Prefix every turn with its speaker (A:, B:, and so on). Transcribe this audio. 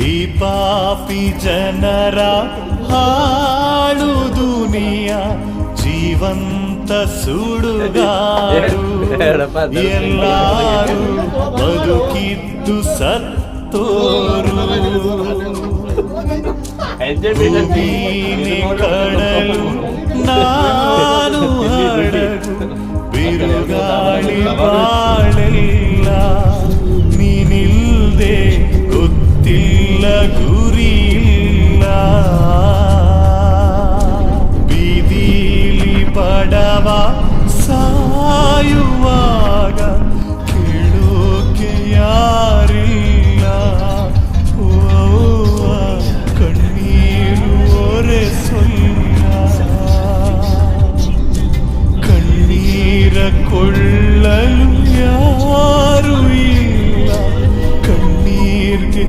A: ಈ ಪಾಪಿ ಜನರ ಹಾಳು ದುನಿಯ ಜೀವಂತ ಸುಡುಗಾಡು ಎಲ್ಲಾರು ಬದುಕಿದ್ದು ಸತ್ತೋರು ಭೂಮಿನೇ ಕಡಲು ನಾನು ಹಡಗು ಬಿರುಗಾಳಿ ಬಾಳೆಲ್ಲ ನೀನಿಲ್ದೆ ಗೊತ್ತಿಲ್ಲ ಗುರಿಯಿಲ್ಲ ಬೀದೀಲಿ ಬಡವ ಸಾಯುವಾಗ ಕೇಳೋಕೆ ಯಾರಿಲ್ಲ